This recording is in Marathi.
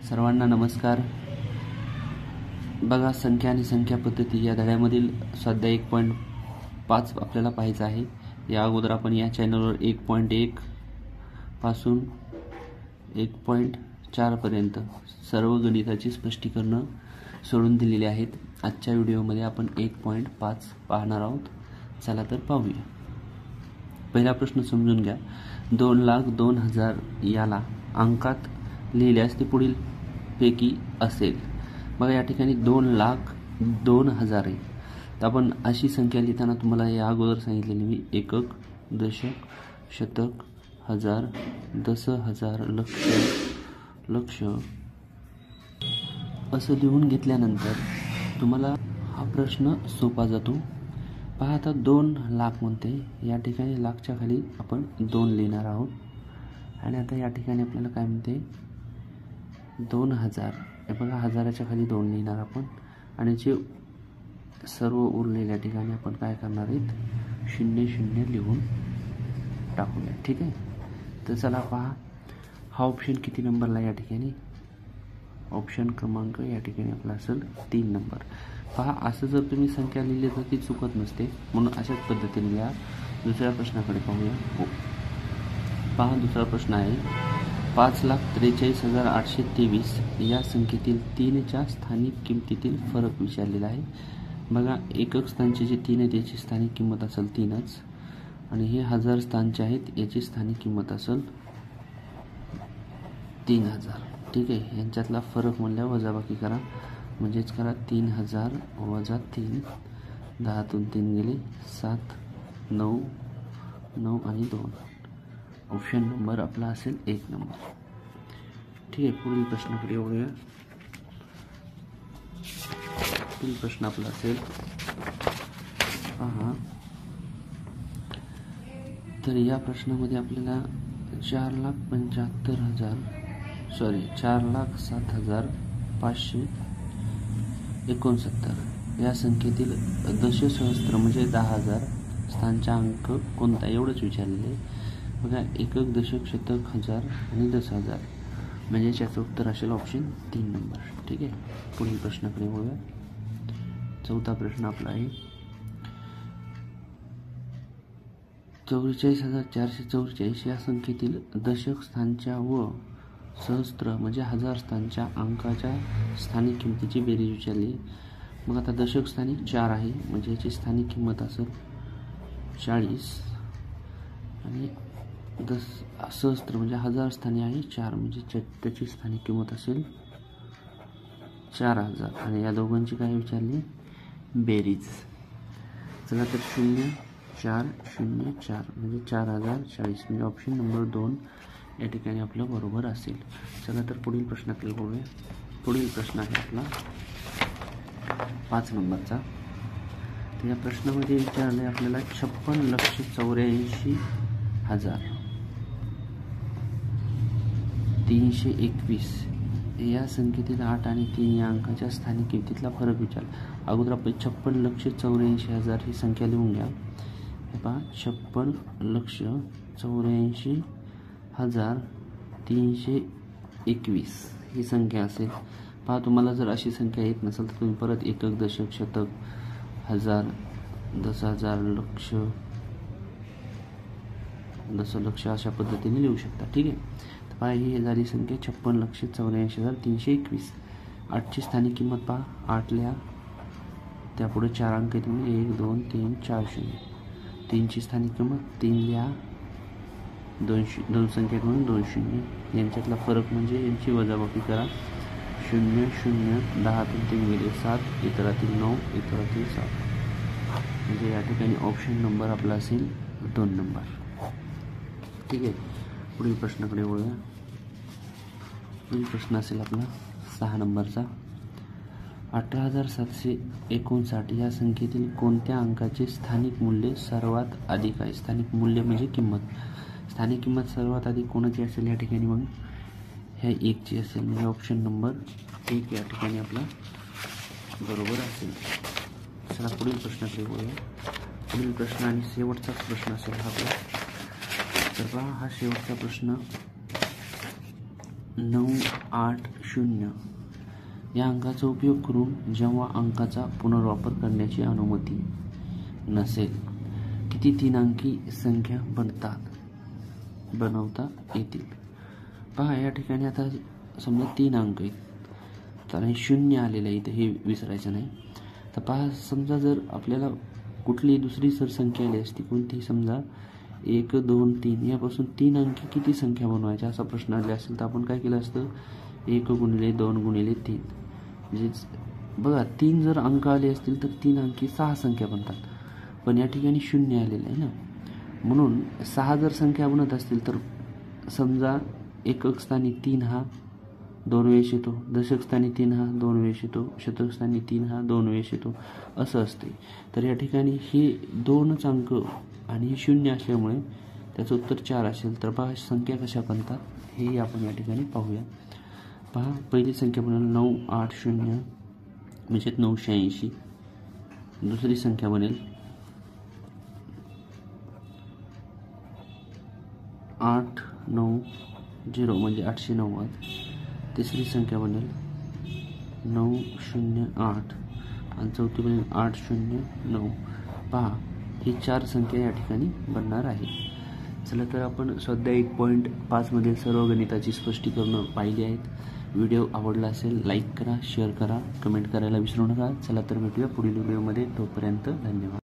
सर्वांना नमस्कार। बघा, संख्या आणि संख्या पद्धती या धड्यामधील स्वाध्याय 1.5 आपल्याला पाहायचा आहे। या अगोदर आपण या चॅनलवर 1.1 पासून 1.4 पर्यंत सर्व गणिताची स्पष्टीकरण सोडून दिलेली आहेत। आजच्या व्हिडिओमध्ये आपण 1.5 पाहणार आहोत। चला तर पाहूया। पहिला प्रश्न समजून घ्या। 2,02,000 याला अंकात लिहिल्यास ते पुढील पैकी असेल। बघा, या ठिकाणी 2,02,000 आहे। तर आपण अशी संख्या लिहिताना तुम्हाला या अगोदर सांगितलेली मी एकक, दशक, शतक, हजार, दशहजार, लक्ष, लक्ष असं लिहून घेतल्यानंतर तुम्हाला हा प्रश्न सोपा जातो। पहा, आता 2 लाख म्हणते, या ठिकाणी लाखच्या खाली आपण 2 लिहिणार आहोत। आणि आता या ठिकाणी आपल्याला काय म्हणते, 2,000 हे बघा, हजाराच्या खाली 2 लिहिणार आपण। आणि जे सर्व उरलेल्या ठिकाणी आपण काय करणार आहेत, 0 लिहून टाकूया। ठीक आहे। तर चला पहा, हा ऑप्शन किती नंबरला या ठिकाणी, ऑप्शन क्रमांक या ठिकाणी आपला असेल 3 नंबर। पहा, असं जर तुम्ही संख्या लिहिली तर ती चुकत नसते, म्हणून अशाच पद्धतीने लिहा। दुसऱ्या प्रश्नाकडे पाहूया। पहा, दुसरा प्रश्न आहे, 5,43,823 या संख्येतील 3च्या स्थानिक किमतीतील फरक विचारलेला आहे। बघा, एकक स्थानचे जे 3 आहेत याची स्थानिक किंमत असेल 3च, आणि हे हजार स्थानचे आहेत याची स्थानिक किंमत असेल 3,000। ठीक आहे। यांच्यातला फरक म्हणल्यावर वजाबाकी करा, म्हणजेच करा 3,000 वजा 3, 10तून 3 गेले 7, 9, 9 आणि 2। ऑप्शन नंबर आपला असेल 1 नंबर। ठीक आहे। पुढील प्रश्नाकडे वळूया। पुढील प्रश्न आपला असेल, पहा, तर या प्रश्नामध्ये आपल्याला 4,07,569 या संख्येतील दशसहस्त्र म्हणजे 10,000 स्थानचा अंक कोणता एवढंच विचारलेलं आहे। बघा, एकक, दशक, शतक, हजार आणि दशहजार, म्हणजे याचं उत्तर असेल ऑप्शन 3 नंबर। ठीक आहे। पुढील प्रश्नाकडे वळूया। चौथा प्रश्न आपला आहे, 44,444 या संख्येतील दशक स्थानच्या व सहस्त्र म्हणजे हजार स्थानच्या अंकाच्या स्थानिक किमतीची बेरीज विचारली। मग आता दशक स्थानिक 4 आहे, म्हणजे याची स्थानिक किंमत असेल 40, आणि सहस्त्र म्हणजे हजार स्थानी आहे 4, म्हणजे त्याची स्थानिक किंमत असेल 4,000, आणि या दोघांची काय विचारली, बेरीज। चला तर 0, 4, 0, 4 म्हणजे 4,040, म्हणजे ऑप्शन नंबर 2 या ठिकाणी आपलं बरोबर असेल। चला तर पुढील प्रश्नाकडे बघूया। पुढील प्रश्न आहे आपला 5 नंबरचा। तर या प्रश्नामध्ये विचारलं आहे आपल्याला 56,84,321 या संख्येतील 8 आणि 3 या अंकाच्या स्थानिक किमतीतला फरक विचार। अगोदर आपण 56,84,000 ही संख्या लिहून घ्या। हे पहा, 56,84,321 ही संख्या असेल। पहा, तुम्हाला जर अशी संख्या येत नसेल तर तुम्ही परत एकक, दशक, शतक, हजार, दशहजार, लक्ष, दशलक्ष अशा पद्धतीने लिहू शकता। ठीक आहे। तर पहा, ही झाली संख्या 56,84,321। 8ची स्थानिक किंमत पहा, 8 लिहा, त्यापुढे 4 अंक आहेत, 1, 2, 3, 4 0। 3ची स्थानिक किंमत 3 लिहा, 2 संख्या म्हणून 2 0, यांच्यातला फरक म्हणजे यांची वजाबाकी करा, 0, 0, 10तून 3 गेले 7, इतरातील 9, इतरातील 7, म्हणजे या ठिकाणी ऑप्शन नंबर आपला असेल 2 नंबर। ठीक आहे। पुढील प्रश्नाकडे वळूया। पुढील प्रश्न असेल आपला 6 नंबरचा, 18,759 या संख्येतील कोणत्या अंकाचे स्थानिक मूल्य सर्वात अधिक आहे। स्थानिक मूल्य म्हणजे किंमत। स्थानिक किंमत सर्वात अधिक कोणाची असेल या ठिकाणी, मग ह्या 1ची असेल, म्हणजे ऑप्शन नंबर 1 या ठिकाणी आपला बरोबर असेल। चला पुढील प्रश्नाकडे वळूया। पुढील प्रश्न आणि शेवटचाच प्रश्न असेल हा आपला। तर पहा, हा शेवटचा प्रश्न 980 या अंकाचा उपयोग करून जेव्हा अंकाचा पुनर्वापर करण्याची अनुमती नसेल किती 3 अंकी संख्या बनवता येतील. पहा या ठिकाणी आता समजा 3 अंक आहेत तर हे 0 आलेलं आहे, इथं हे विसरायचं नाही. तर पहा समजा जर आपल्याला कुठली दुसरी संख्या आली असती कोणती, समजा 1 2 3 यापासून 3 अंकी किती संख्या बनवायच्या असा प्रश्न आला असेल तर आपण काय केलं असतं 1 गुणिले 2 गुणिले 3 म्हणजे बघा 3 जर अंक आले असतील तर 3 अंकी 6 संख्या बनतात. पण या ठिकाणी 0 आलेलं आहे ना, म्हणून 6 जर संख्या बनत असतील तर समजा एकक स्थानी 3 हा 2 वेळेस येतो, दशक स्थानी 3 हा 2 वेळेस येतो, शतक स्थानी 3 हा 2 वेळेस येतो असं असते. तर या ठिकाणी हे 2च अंक आणि हे 0 असल्यामुळे त्याचं उत्तर 4 असेल. तर पहा संख्या कशा बनतात हे आपण या ठिकाणी पाहूया. पहा पहिली संख्या बनेल 980 म्हणजे 980. दुसरी संख्या बनेल 890 म्हणजे 890. तिसरी संख्या बनेल 908 आणि चौथी बनेल 809. पहा ही 4 संख्या या ठिकाणी बनणार आहे. चला तर आपण स्वाध्याय 1.5 मधील सर्व गणिताची स्पष्टीकरणं पाहिली आहेत. व्हिडिओ आवडला असेल लाईक करा, शेअर करा, कमेंट करायला विसरू नका. चला तर भेटूया पुढील व्हिडिओमध्ये. तोपर्यंत धन्यवाद.